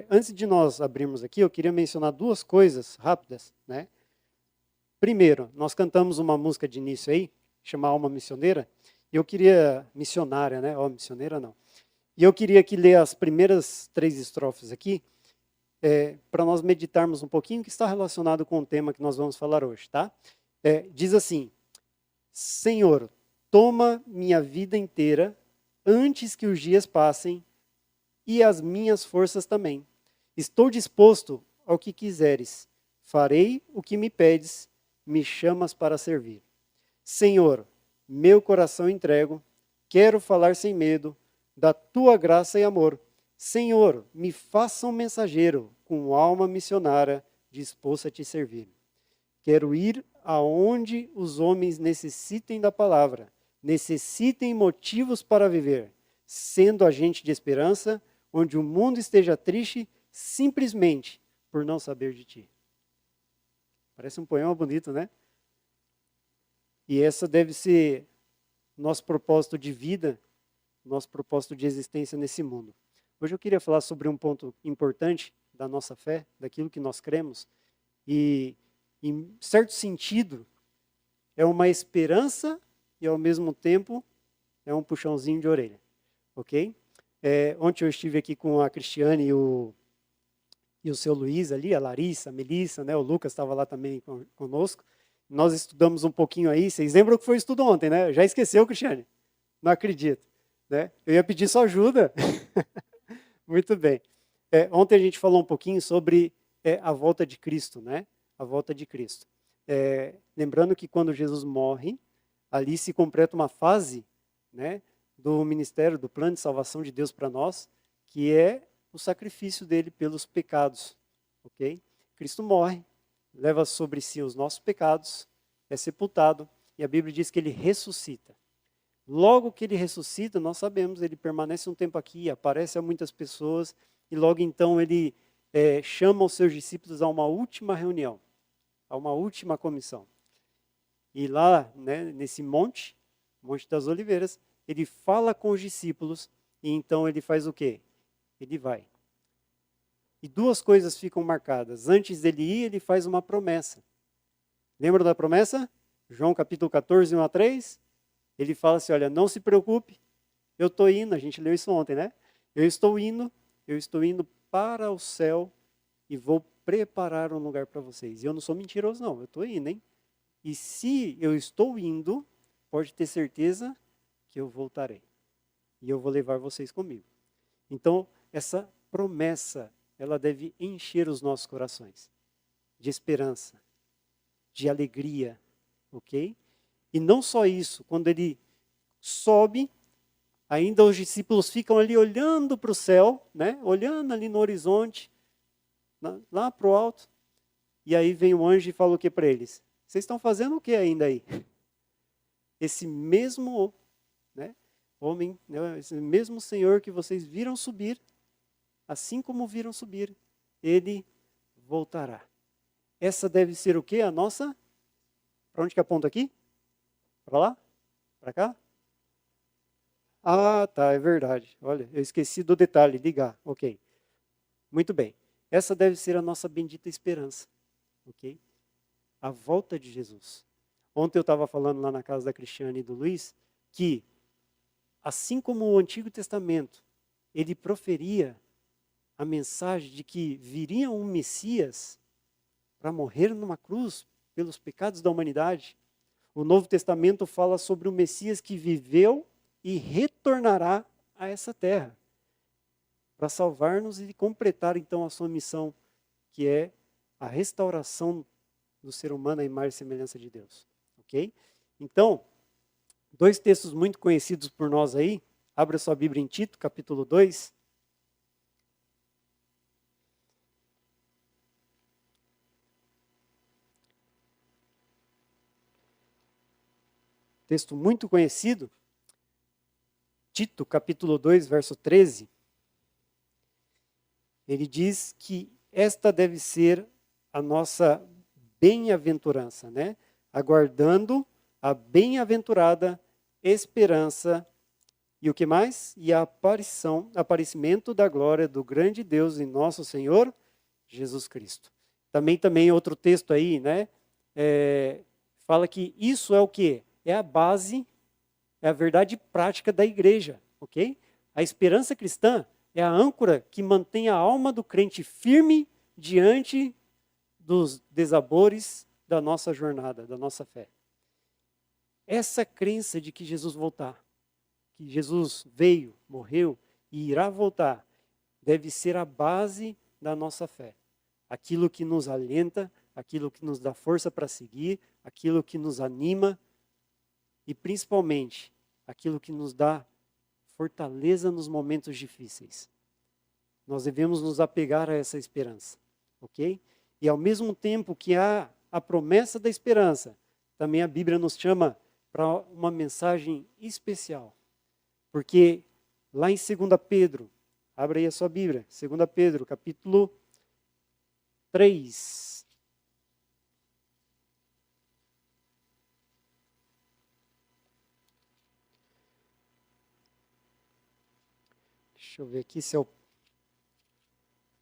Antes de nós abrirmos aqui, eu queria mencionar duas coisas rápidas, né? Primeiro, nós cantamos uma música de início aí, chama Alma Missioneira, e eu queria, missionária, né? Ó, missioneira não. E eu queria aqui ler as primeiras 3 estrofes aqui, para nós meditarmos um pouquinho, que está relacionado com o tema que nós vamos falar hoje, tá? Diz assim: Senhor, toma minha vida inteira, antes que os dias passem, e as minhas forças também. Estou disposto ao que quiseres, farei o que me pedes, me chamas para servir. Senhor, meu coração entrego, quero falar sem medo, da tua graça e amor. Senhor, me faça um mensageiro, com alma missionária, disposto a te servir. Quero ir aonde os homens necessitem da palavra, necessitem motivos para viver, sendo agente de esperança, onde o mundo esteja triste simplesmente por não saber de ti. Parece um poema bonito, né? E essa deve ser nosso propósito de vida, nosso propósito de existência nesse mundo. Hoje eu queria falar sobre um ponto importante da nossa fé, daquilo que nós cremos, e, em certo sentido, é uma esperança e, ao mesmo tempo, é um puxãozinho de orelha, ok? Ontem eu estive aqui com a Cristiane e o seu Luiz ali, a Larissa, a Melissa, né? O Lucas estava lá também conosco. Nós estudamos um pouquinho aí. Vocês lembram que foi o estudo ontem, né? Já esqueceu, Cristiane? Não acredito. Né? Eu ia pedir sua ajuda. Muito bem. Ontem a gente falou um pouquinho sobre a volta de Cristo, né? A volta de Cristo. Lembrando que quando Jesus morre, ali se completa uma fase, né, do ministério, do plano de salvação de Deus para nós, que é o sacrifício dele pelos pecados, ok? Cristo morre, leva sobre si os nossos pecados, é sepultado, e a Bíblia diz que ele ressuscita. Logo que ele ressuscita, nós sabemos, ele permanece um tempo aqui, aparece a muitas pessoas, e logo então ele chama os seus discípulos a uma última reunião, a uma última comissão. E lá, né, nesse Monte das Oliveiras, ele fala com os discípulos, e então ele faz o quê? Ele vai. E duas coisas ficam marcadas. Antes dele ir, ele faz uma promessa. Lembra da promessa? João capítulo 14, 1-3. Ele fala assim, olha, não se preocupe, eu estou indo, a gente leu isso ontem, né? Eu estou indo para o céu e vou preparar um lugar para vocês. E eu não sou mentiroso não, eu estou indo, hein? E se eu estou indo, pode ter certeza que eu voltarei. E eu vou levar vocês comigo. Então, essa promessa, ela deve encher os nossos corações de esperança, de alegria, ok? E não só isso, quando ele sobe, ainda os discípulos ficam ali olhando para o céu, né? Olhando ali no horizonte, lá para o alto, e aí vem o anjo e fala o que para eles? Vocês estão fazendo o que ainda aí? Esse mesmo, né, homem, né, esse mesmo Senhor que vocês viram subir, assim como viram subir, ele voltará. Essa deve ser o quê? A nossa... Para onde que aponta aqui? Para lá? Para cá? Ah, tá, é verdade. Olha, eu esqueci do detalhe, ligar. Ok. Muito bem. Essa deve ser a nossa bendita esperança. Ok? A volta de Jesus. Ontem eu estava falando lá na casa da Cristiane e do Luiz que, assim como o Antigo Testamento, ele proferia a mensagem de que viria um Messias para morrer numa cruz pelos pecados da humanidade. O Novo Testamento fala sobre o Messias que viveu e retornará a essa terra para salvar-nos e completar então a sua missão, que é a restauração do ser humano à imagem e semelhança de Deus. Ok? Então, 2 textos muito conhecidos por nós aí. Abra sua Bíblia em Tito, capítulo 2. Texto muito conhecido. Tito, capítulo 2, verso 13. Ele diz que esta deve ser a nossa bem-aventurança, né? Aguardando a bem-aventurada esperança E o que mais? E a aparecimento da glória do grande Deus e nosso Senhor Jesus Cristo. Também outro texto aí, né? Fala que isso é o quê? É a base, é a verdade prática da igreja, ok? A esperança cristã é a âncora que mantém a alma do crente firme diante dos desabores da nossa jornada, da nossa fé. Essa crença de que Jesus voltar, que Jesus veio, morreu e irá voltar, deve ser a base da nossa fé. Aquilo que nos alenta, aquilo que nos dá força para seguir, aquilo que nos anima e principalmente aquilo que nos dá fortaleza nos momentos difíceis. Nós devemos nos apegar a essa esperança, ok? E ao mesmo tempo que há a promessa da esperança, também a Bíblia nos chama para uma mensagem especial. Porque lá em 2 Pedro, abre aí a sua Bíblia, 2 Pedro, capítulo 3. Deixa eu ver aqui se eu...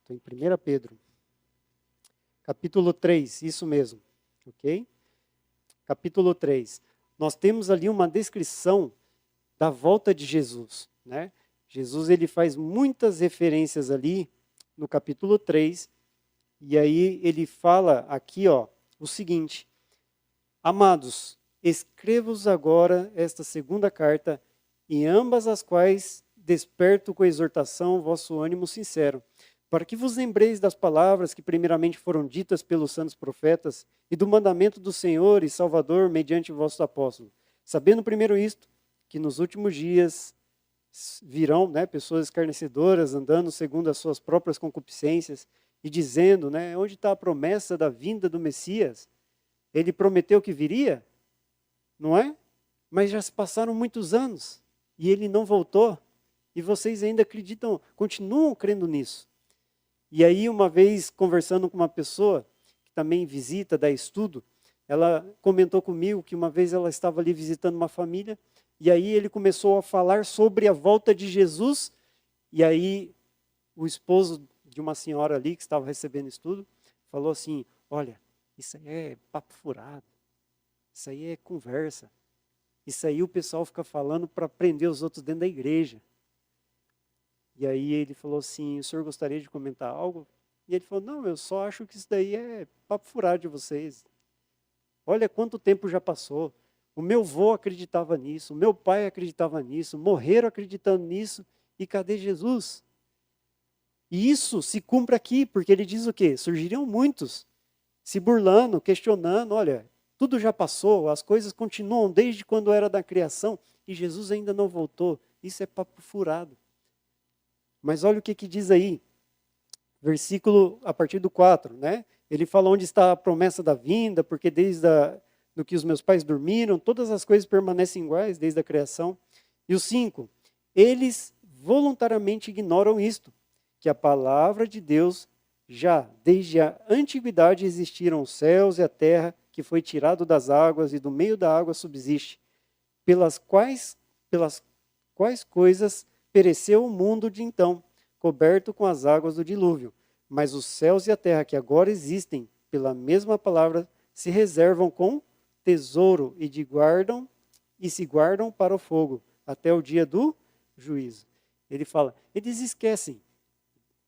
Estou em 1 Pedro. Capítulo 3, isso mesmo, ok? Capítulo 3. Nós temos ali uma descrição da volta de Jesus, né? Jesus ele faz muitas referências ali no capítulo 3, e aí ele fala aqui, ó, o seguinte: Amados, escrevo-vos agora esta segunda carta, em ambas as quais desperto com exortação o vosso ânimo sincero, para que vos lembreis das palavras que primeiramente foram ditas pelos santos profetas e do mandamento do Senhor e Salvador mediante vossos apóstolos. Sabendo primeiro isto, que nos últimos dias virão, né, pessoas escarnecedoras andando segundo as suas próprias concupiscências e dizendo, né, onde está a promessa da vinda do Messias? Ele prometeu que viria, não é? Mas já se passaram muitos anos e ele não voltou. E vocês ainda acreditam, continuam crendo nisso. E aí, uma vez, conversando com uma pessoa que também visita, dá estudo, ela comentou comigo que uma vez ela estava ali visitando uma família, e aí ele começou a falar sobre a volta de Jesus, e aí o esposo de uma senhora ali que estava recebendo estudo, falou assim, olha, isso aí é papo furado, isso aí é conversa, isso aí o pessoal fica falando para prender os outros dentro da igreja. E aí ele falou assim, o senhor gostaria de comentar algo? E ele falou, não, eu só acho que isso daí é papo furado de vocês. Olha quanto tempo já passou. O meu avô acreditava nisso, o meu pai acreditava nisso, morreram acreditando nisso, e cadê Jesus? E isso se cumpre aqui, porque ele diz o quê? Surgiriam muitos, se burlando, questionando, olha, tudo já passou, as coisas continuam desde quando era da criação, e Jesus ainda não voltou. Isso é papo furado. Mas olha o que diz aí, versículo a partir do 4, né? Ele fala onde está a promessa da vinda, porque desde do que os meus pais dormiram, todas as coisas permanecem iguais desde a criação. E o 5, eles voluntariamente ignoram isto, que a palavra de Deus já desde a antiguidade existiram os céus e a terra, que foi tirado das águas e do meio da água subsiste, pelas quais coisas pereceu o mundo de então, coberto com as águas do dilúvio. Mas os céus e a terra que agora existem, pela mesma palavra, se reservam com tesouro e se guardam para o fogo, até o dia do juízo. Ele fala, eles esquecem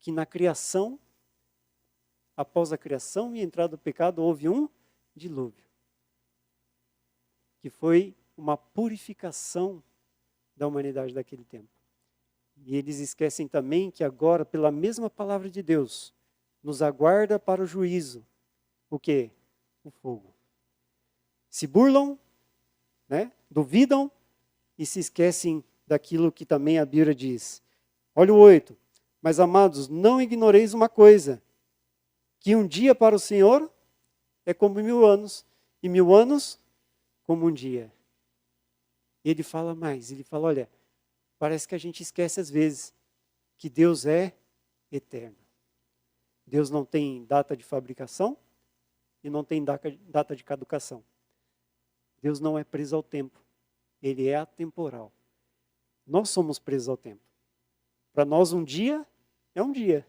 que na criação, após a criação e a entrada do pecado, houve um dilúvio, que foi uma purificação da humanidade daquele tempo. E eles esquecem também que agora, pela mesma palavra de Deus, nos aguarda para o juízo. O quê? O fogo. Se burlam, né? Duvidam e se esquecem daquilo que também a Bíblia diz. Olha o 8. Mas, amados, não ignoreis uma coisa, que um dia para o Senhor é como 1000 anos, e 1000 anos como um dia. E ele fala mais, ele fala, olha, parece que a gente esquece às vezes que Deus é eterno. Deus não tem data de fabricação e não tem data de caducação. Deus não é preso ao tempo. Ele é atemporal. Nós somos presos ao tempo. Para nós, um dia é um dia.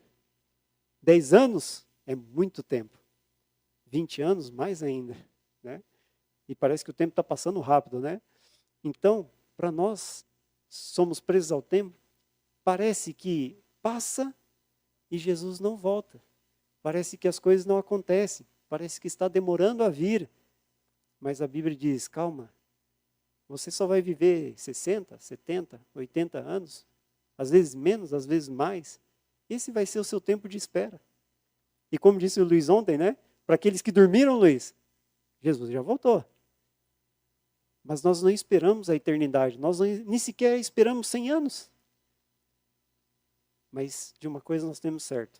10 anos é muito tempo. 20 anos, mais ainda, né? E parece que o tempo está passando rápido, né? Então, para nós, somos presos ao tempo, parece que passa e Jesus não volta. Parece que as coisas não acontecem. Parece que está demorando a vir. Mas a Bíblia diz, calma, você só vai viver 60, 70, 80 anos, às vezes menos, às vezes mais. Esse vai ser o seu tempo de espera. E como disse o Luiz ontem, né? Para aqueles que dormiram, Luiz, Jesus já voltou. Mas nós não esperamos a eternidade, nós nem sequer esperamos 100 anos. Mas de uma coisa nós temos certo,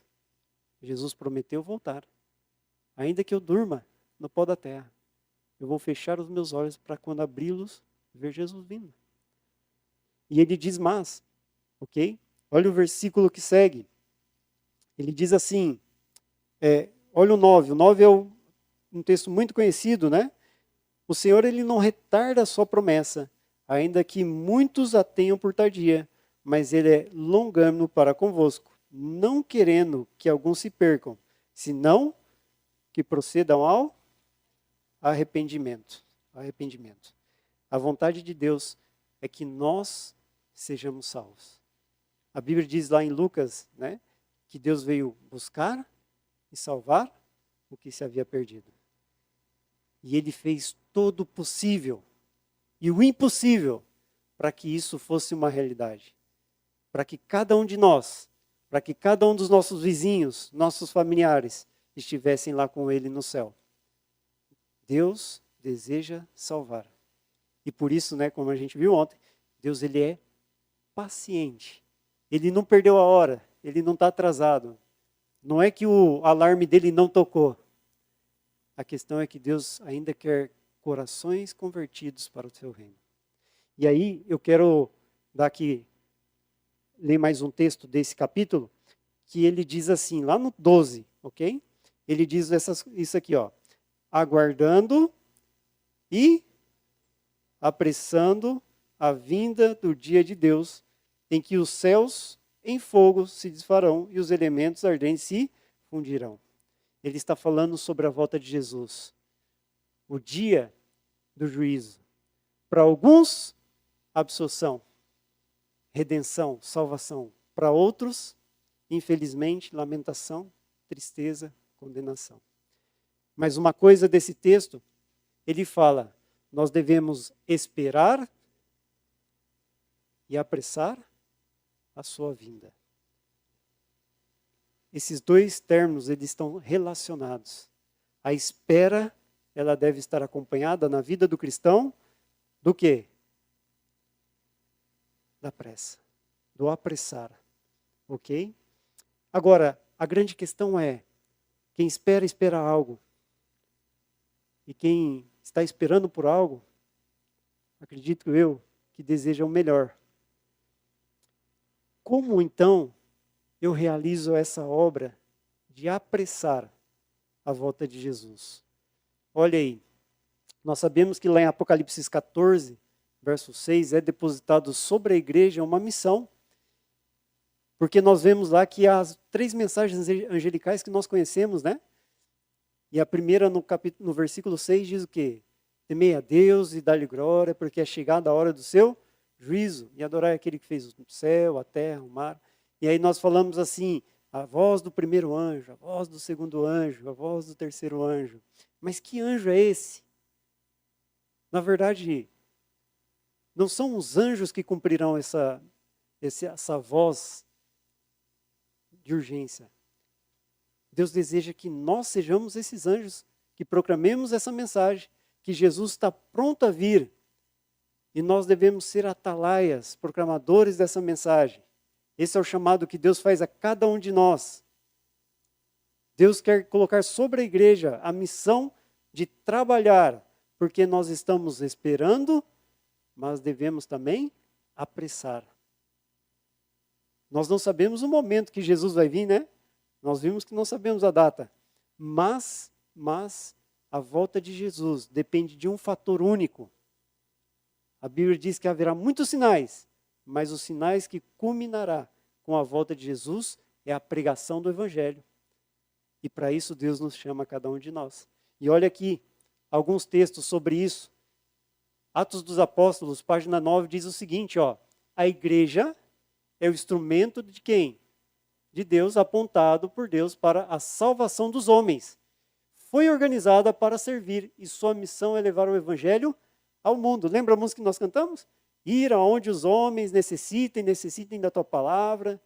Jesus prometeu voltar. Ainda que eu durma no pó da terra, eu vou fechar os meus olhos para quando abri-los, ver Jesus vindo. E ele diz mais, ok? Olha o versículo que segue. Ele diz assim, olha o 9 é um texto muito conhecido, né? O Senhor, ele não retarda a sua promessa, ainda que muitos a tenham por tardia, mas ele é longânimo para convosco, não querendo que alguns se percam, senão que procedam ao arrependimento. A vontade de Deus é que nós sejamos salvos. A Bíblia diz lá em Lucas, né, que Deus veio buscar e salvar o que se havia perdido. E ele fez todo o possível e o impossível para que isso fosse uma realidade. Para que cada um de nós, para que cada um dos nossos vizinhos, nossos familiares, estivessem lá com ele no céu. Deus deseja salvar. E por isso, né, como a gente viu ontem, Deus, ele é paciente. Ele não perdeu a hora, ele não está atrasado. Não é que o alarme dele não tocou. A questão é que Deus ainda quer corações convertidos para o seu reino. E aí eu quero ler mais um texto desse capítulo, que ele diz assim, lá no 12, ok? Ele diz isso aqui, ó. Aguardando e apressando a vinda do dia de Deus, em que os céus em fogo se desfarão e os elementos ardentes se fundirão. Ele está falando sobre a volta de Jesus. O dia do juízo. Para alguns, absorção, redenção, salvação. Para outros, infelizmente, lamentação, tristeza, condenação. Mas uma coisa desse texto, ele fala, nós devemos esperar e apressar a sua vinda. Esses dois termos, eles estão relacionados. A espera, ela deve estar acompanhada na vida do cristão, do quê? Da pressa, do apressar, ok? Agora, a grande questão é, quem espera algo. E quem está esperando por algo, acredito eu, que deseja o melhor. Como então eu realizo essa obra de apressar a volta de Jesus? Olha aí, nós sabemos que lá em Apocalipse 14, verso 6, é depositado sobre a igreja uma missão, porque nós vemos lá que há as 3 mensagens angelicais que nós conhecemos, né? E a primeira no versículo 6 diz o quê? Temei a Deus e dá-lhe glória, porque é chegada a hora do seu juízo, e adorar aquele que fez o céu, a terra, o mar. E aí nós falamos assim, a voz do primeiro anjo, a voz do segundo anjo, a voz do terceiro anjo. Mas que anjo é esse? Na verdade, não são os anjos que cumprirão essa voz de urgência. Deus deseja que nós sejamos esses anjos, que proclamemos essa mensagem, que Jesus está pronto a vir. E nós devemos ser atalaias, proclamadores dessa mensagem. Esse é o chamado que Deus faz a cada um de nós. Deus quer colocar sobre a igreja a missão de trabalhar, porque nós estamos esperando, mas devemos também apressar. Nós não sabemos o momento que Jesus vai vir, né? Nós vimos que não sabemos a data. Mas a volta de Jesus depende de um fator único. A Bíblia diz que haverá muitos sinais, mas os sinais que culminará com a volta de Jesus é a pregação do Evangelho. E para isso Deus nos chama a cada um de nós. E olha aqui, alguns textos sobre isso. Atos dos Apóstolos, página 9, diz o seguinte, ó. A igreja é o instrumento de quem? De Deus, apontado por Deus para a salvação dos homens. Foi organizada para servir e sua missão é levar o Evangelho ao mundo. Lembra a música que nós cantamos? Ir aonde os homens necessitem da tua palavra,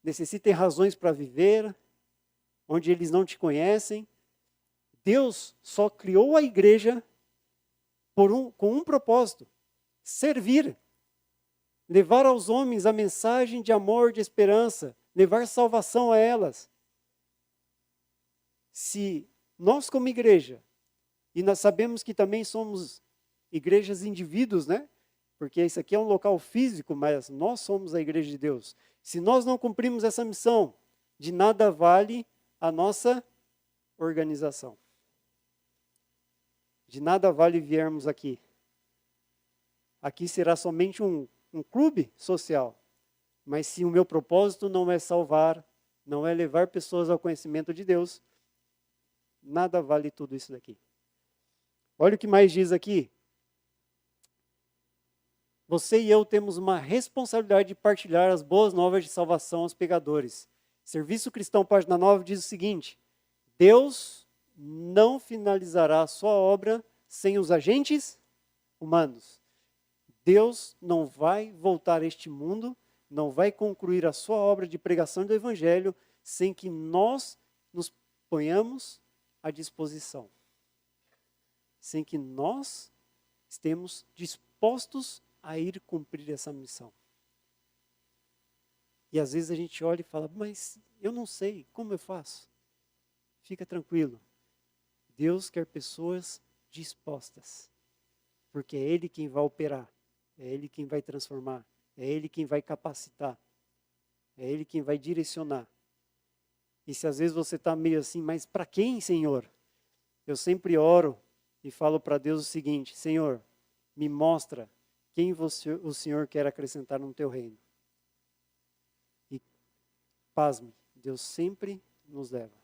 necessitem razões para viver, onde eles não te conhecem. Deus só criou a igreja com um propósito: servir. Levar aos homens a mensagem de amor, de esperança, levar salvação a elas. Se nós como igreja, e nós sabemos que também somos igrejas indivíduos, né? Porque isso aqui é um local físico, mas nós somos a igreja de Deus. Se nós não cumprimos essa missão, de nada vale a nossa organização. De nada vale viermos aqui. Aqui será somente um clube social. Mas se o meu propósito não é salvar, não é levar pessoas ao conhecimento de Deus, nada vale tudo isso daqui. Olha o que mais diz aqui. Você e eu temos uma responsabilidade de partilhar as boas novas de salvação aos pecadores. Serviço Cristão, página 9, diz o seguinte: Deus não finalizará a sua obra sem os agentes humanos. Deus não vai voltar a este mundo, não vai concluir a sua obra de pregação do Evangelho sem que nós nos ponhamos à disposição. Sem que nós estemos dispostos a ir cumprir essa missão. E às vezes a gente olha e fala, mas eu não sei, como eu faço? Fica tranquilo. Deus quer pessoas dispostas. Porque é Ele quem vai operar. É Ele quem vai transformar. É Ele quem vai capacitar. É Ele quem vai direcionar. E se às vezes você está meio assim, mas para quem, Senhor? Eu sempre oro e falo para Deus o seguinte: Senhor, me mostra quem o Senhor quer acrescentar no teu reino. E pasme, Deus sempre nos leva.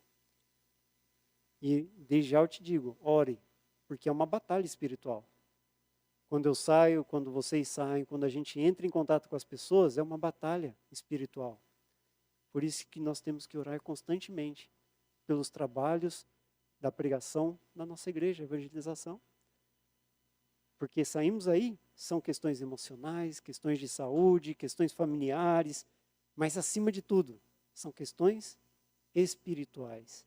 E desde já eu te digo, ore, porque é uma batalha espiritual. Quando eu saio, quando vocês saem, quando a gente entra em contato com as pessoas, é uma batalha espiritual. Por isso que nós temos que orar constantemente pelos trabalhos da pregação na nossa igreja, evangelização. Porque saímos aí, são questões emocionais, questões de saúde, questões familiares, mas acima de tudo, são questões espirituais.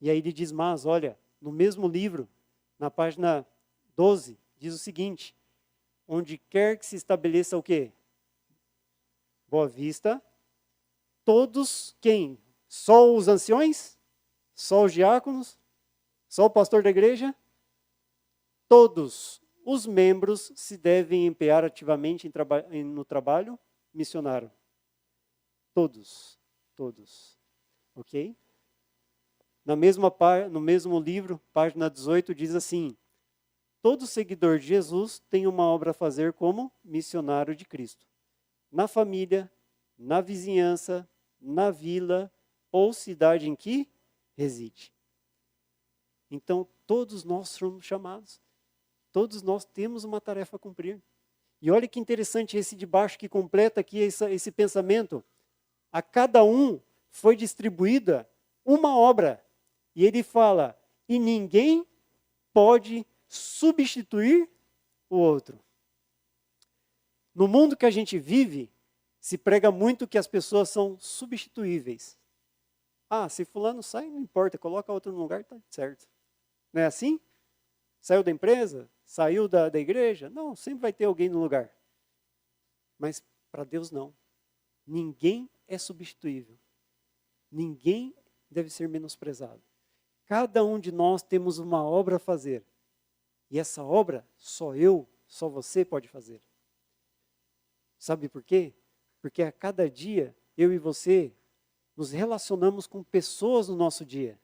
E aí ele diz mais, olha, no mesmo livro, na página 12, diz o seguinte: onde quer que se estabeleça o quê? Boa Vista, todos quem? Só os anciões? Só os diáconos? Só o pastor da igreja? Todos os membros se devem empenhar ativamente no trabalho missionário. Todos. Ok? No mesmo livro, página 18, diz assim: todo seguidor de Jesus tem uma obra a fazer como missionário de Cristo. Na família, na vizinhança, na vila ou cidade em que reside. Então, todos nós somos chamados. Todos nós temos uma tarefa a cumprir. E olha que interessante esse de baixo que completa aqui esse pensamento. A cada um foi distribuída uma obra. E ele fala, e ninguém pode substituir o outro. No mundo que a gente vive, se prega muito que as pessoas são substituíveis. Ah, se fulano sai, não importa, coloca outro no lugar, tá certo. Não é assim? Saiu da empresa? Saiu da igreja? Não, sempre vai ter alguém no lugar. Mas para Deus não. Ninguém é substituível. Ninguém deve ser menosprezado. Cada um de nós temos uma obra a fazer. E essa obra, só eu, só você pode fazer. Sabe por quê? Porque a cada dia, eu e você, nos relacionamos com pessoas no nosso dia.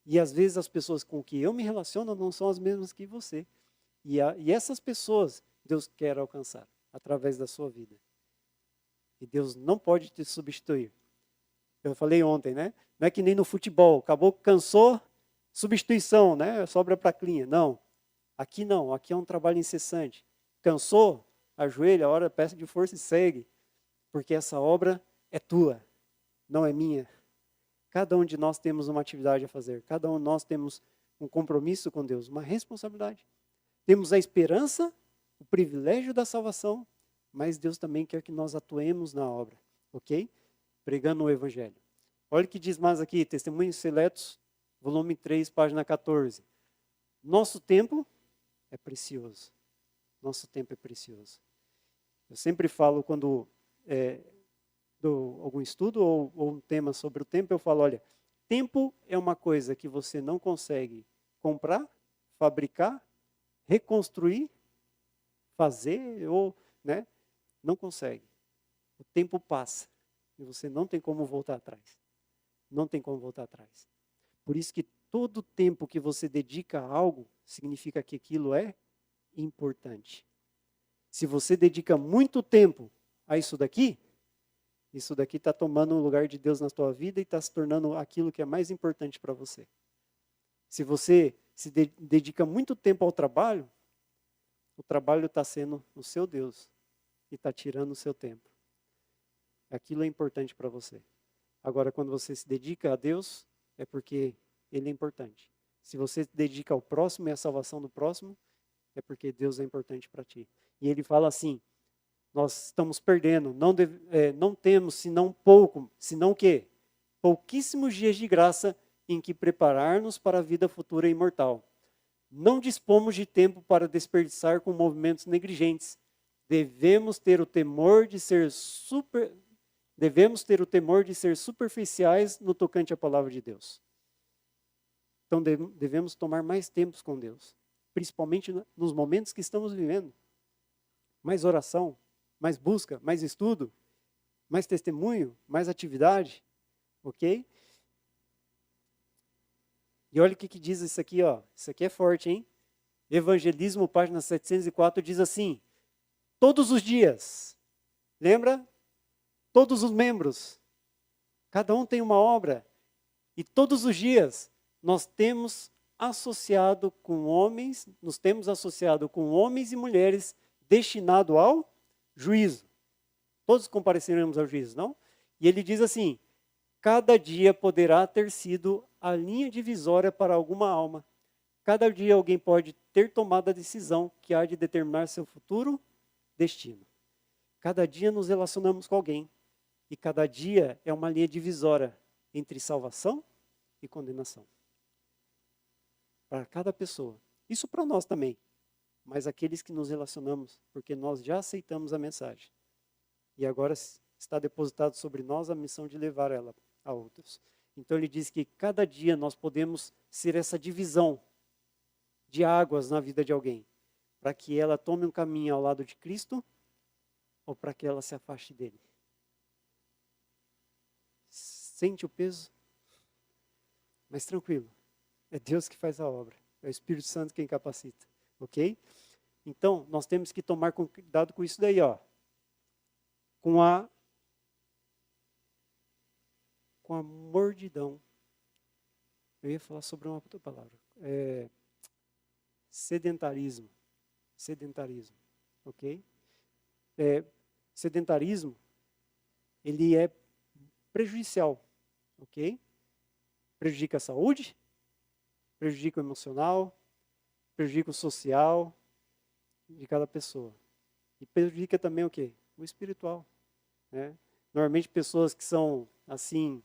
E às vezes as pessoas com que eu me relaciono não são as mesmas que você. E essas pessoas Deus quer alcançar através da sua vida. E Deus não pode te substituir. Eu falei ontem, né? Não é que nem no futebol, acabou, cansou, substituição, né? Sobra para a clinha. Não, aqui é um trabalho incessante. Cansou, ajoelha, ora, peça de força e segue, porque essa obra é tua, não é minha. Cada um de nós temos uma atividade a fazer, cada um de nós temos um compromisso com Deus, uma responsabilidade. Temos a esperança, o privilégio da salvação, mas Deus também quer que nós atuemos na obra, ok? Pregando o Evangelho. Olha o que diz mais aqui, Testemunhos Seletos, volume 3, página 14. Nosso tempo é precioso. Nosso tempo é precioso. Eu sempre falo quando dou algum estudo ou um tema sobre o tempo, eu falo, olha, tempo é uma coisa que você não consegue comprar, fabricar, reconstruir, fazer, ou, né? Não consegue. O tempo passa e você não tem como voltar atrás. Não tem como voltar atrás. Por isso que todo tempo que você dedica a algo, significa que aquilo é importante. Se você dedica muito tempo a isso daqui está tomando o lugar de Deus na tua vida e está se tornando aquilo que é mais importante para você. Se você se dedica muito tempo ao trabalho, o trabalho está sendo o seu Deus e está tirando o seu tempo. Aquilo é importante para você. Agora, quando você se dedica a Deus, é porque Ele é importante. Se você se dedica ao próximo e à salvação do próximo, é porque Deus é importante para ti. E Ele fala assim, nós estamos perdendo, não temos senão senão o quê? Pouquíssimos dias de graça em que preparar-nos para a vida futura e imortal. Não dispomos de tempo para desperdiçar com movimentos negligentes. Devemos ter o temor de ser superficiais no tocante à palavra de Deus. Então devemos tomar mais tempos com Deus, principalmente nos momentos que estamos vivendo. Mais oração, mais busca, mais estudo, mais testemunho, mais atividade, ok? E olha o que diz isso aqui, ó. Isso aqui é forte, hein? Evangelismo, página 704, diz assim, todos os dias, lembra? Todos os membros, cada um tem uma obra, e todos os dias nós temos associado com homens, e mulheres destinados ao juízo. Todos compareceremos ao juízo, não? E ele diz assim, cada dia poderá ter sido a linha divisória para alguma alma. Cada dia alguém pode ter tomado a decisão que há de determinar seu futuro destino. Cada dia nos relacionamos com alguém. E cada dia é uma linha divisória entre salvação e condenação. Para cada pessoa. Isso para nós também. Mas aqueles que nos relacionamos, porque nós já aceitamos a mensagem. E agora está depositado sobre nós a missão de levar ela a outros. Então ele diz que cada dia nós podemos ser essa divisão de águas na vida de alguém. Para que ela tome um caminho ao lado de Cristo ou para que ela se afaste dele. Sente o peso? Mas tranquilo. É Deus que faz a obra. É o Espírito Santo quem capacita. Ok? Então, nós temos que tomar cuidado com isso daí, ó. Com a mordidão. Eu ia falar sobre uma outra palavra. Sedentarismo. Sedentarismo. Ok? Sedentarismo, ele é prejudicial. Ok? Prejudica a saúde, prejudica o emocional, prejudica o social de cada pessoa. E prejudica também o quê? O espiritual. Né? Normalmente pessoas que são assim,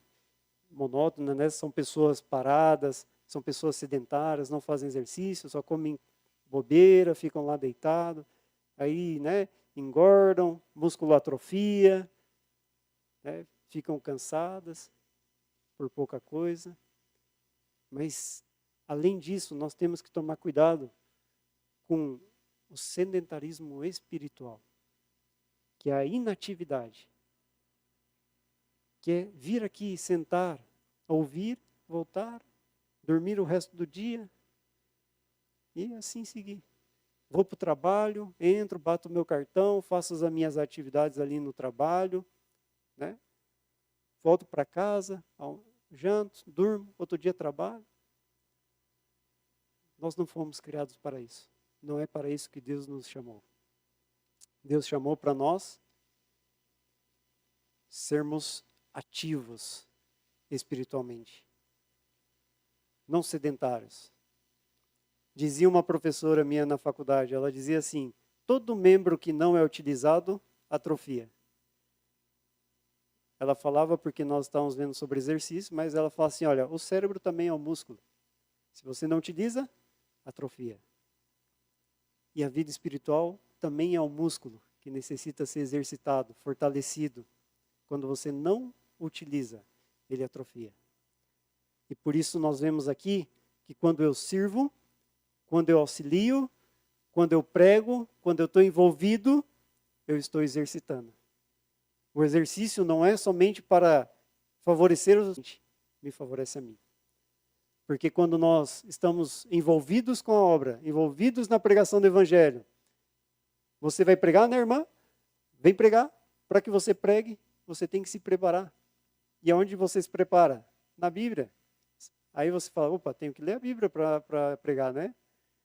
monótonas, né? São pessoas paradas, são pessoas sedentárias, não fazem exercício, só comem bobeira, ficam lá deitados, aí, né, engordam, músculo atrofia, né? Ficam cansadas por pouca coisa. Mas, além disso, nós temos que tomar cuidado com o sedentarismo espiritual, que é a inatividade, que é vir aqui, sentar, ouvir, voltar, dormir o resto do dia e assim seguir. Vou para o trabalho, entro, bato o meu cartão, faço as minhas atividades ali no trabalho, né? Volto para casa, janto, durmo, outro dia trabalho. Nós não fomos criados para isso. Não é para isso que Deus nos chamou. Deus chamou para nós sermos ativos espiritualmente, não sedentários. Dizia uma professora minha na faculdade, ela dizia assim: todo membro que não é utilizado atrofia. Ela falava porque nós estávamos vendo sobre exercício, mas ela fala assim, olha, o cérebro também é um músculo. Se você não utiliza, atrofia. E a vida espiritual também é um músculo que necessita ser exercitado, fortalecido. Quando você não utiliza, ele atrofia. E por isso nós vemos aqui que quando eu sirvo, quando eu auxilio, quando eu prego, quando eu estou envolvido, eu estou exercitando. O exercício não é somente para favorecer os outros, me favorece a mim. Porque quando nós estamos envolvidos com a obra, envolvidos na pregação do Evangelho, você vai pregar, né, irmã? Vem pregar. Para que você pregue, você tem que se preparar. E aonde você se prepara? Na Bíblia. Aí você fala, opa, tenho que ler a Bíblia para pregar, né?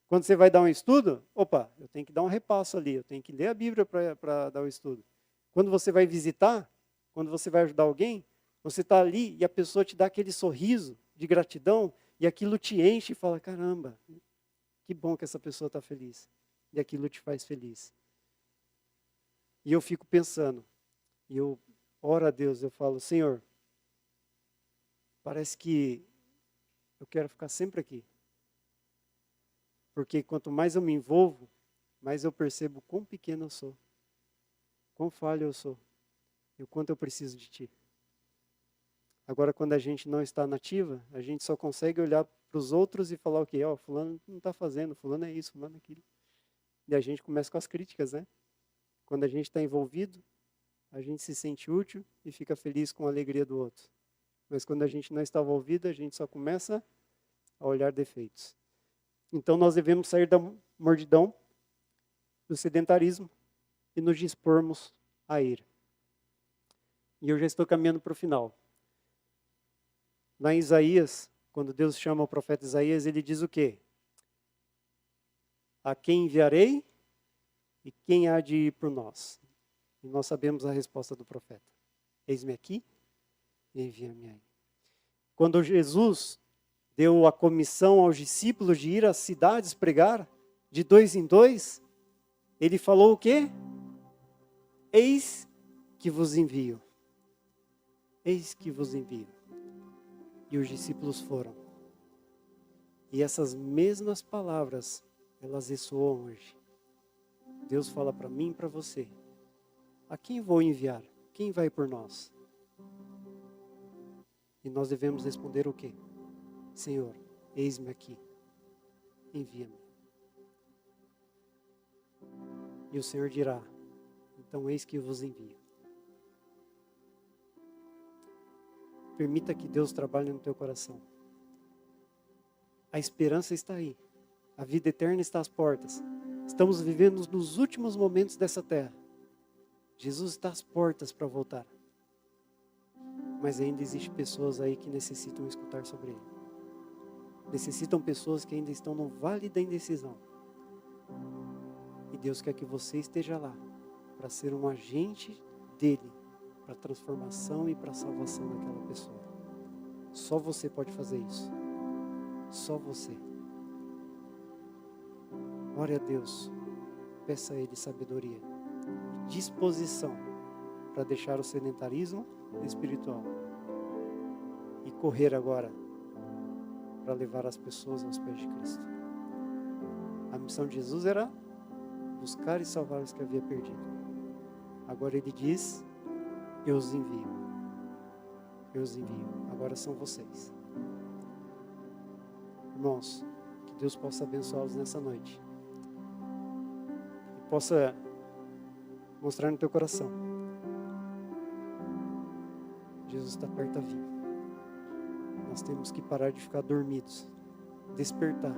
Quando você vai dar um estudo, opa, eu tenho que dar um repasso ali, eu tenho que ler a Bíblia para dar o estudo. Quando você vai visitar, quando você vai ajudar alguém, você está ali e a pessoa te dá aquele sorriso de gratidão e aquilo te enche e fala, caramba, que bom que essa pessoa está feliz. E aquilo te faz feliz. E eu fico pensando, e eu oro a Deus, eu falo, Senhor, parece que eu quero ficar sempre aqui. Porque quanto mais eu me envolvo, mais eu percebo quão pequeno eu sou. Quão falho eu sou. E o quanto eu preciso de Ti. Agora, quando a gente não está nativa, a gente só consegue olhar para os outros e falar o quê? Ó, fulano não está fazendo, fulano é isso, fulano é aquilo. E a gente começa com as críticas, né? Quando a gente está envolvido, a gente se sente útil e fica feliz com a alegria do outro. Mas quando a gente não está envolvido, a gente só começa a olhar defeitos. Então nós devemos sair da mordidão, do sedentarismo e nos dispormos a ir. E eu já estou caminhando para o final. Lá em Isaías, quando Deus chama o profeta Isaías, ele diz o quê? A quem enviarei e quem há de ir por nós? E nós sabemos a resposta do profeta. Eis-me aqui e envia-me aí. Quando Jesus deu a comissão aos discípulos de ir às cidades pregar, de 2 em 2, ele falou o quê? Eis que vos envio. Eis que vos envio. E os discípulos foram. E essas mesmas palavras, elas ressoam hoje. Deus fala para mim e para você. A quem vou enviar? Quem vai por nós? E nós devemos responder o quê? Senhor, eis-me aqui. Envia-me. E o Senhor dirá, então eis que vos envio. Permita que Deus trabalhe no teu coração. A esperança está aí. A vida eterna está às portas. Estamos vivendo nos últimos momentos dessa terra. Jesus está às portas para voltar. Mas ainda existem pessoas aí que necessitam escutar sobre Ele. Necessitam pessoas que ainda estão no vale da indecisão. E Deus quer que você esteja lá para ser um agente dEle, para a transformação e para a salvação daquela pessoa. Só você pode fazer isso. Só você. Ore a Deus. Peça a Ele sabedoria e disposição para deixar o sedentarismo espiritual e correr agora para levar as pessoas aos pés de Cristo. A missão de Jesus era buscar e salvar os que havia perdido. Agora Ele diz, eu os envio. Eu os envio. Agora são vocês. Irmãos, que Deus possa abençoá-los nessa noite. Que possa mostrar no teu coração. Jesus está perto a vir. Nós temos que parar de ficar dormidos. Despertar.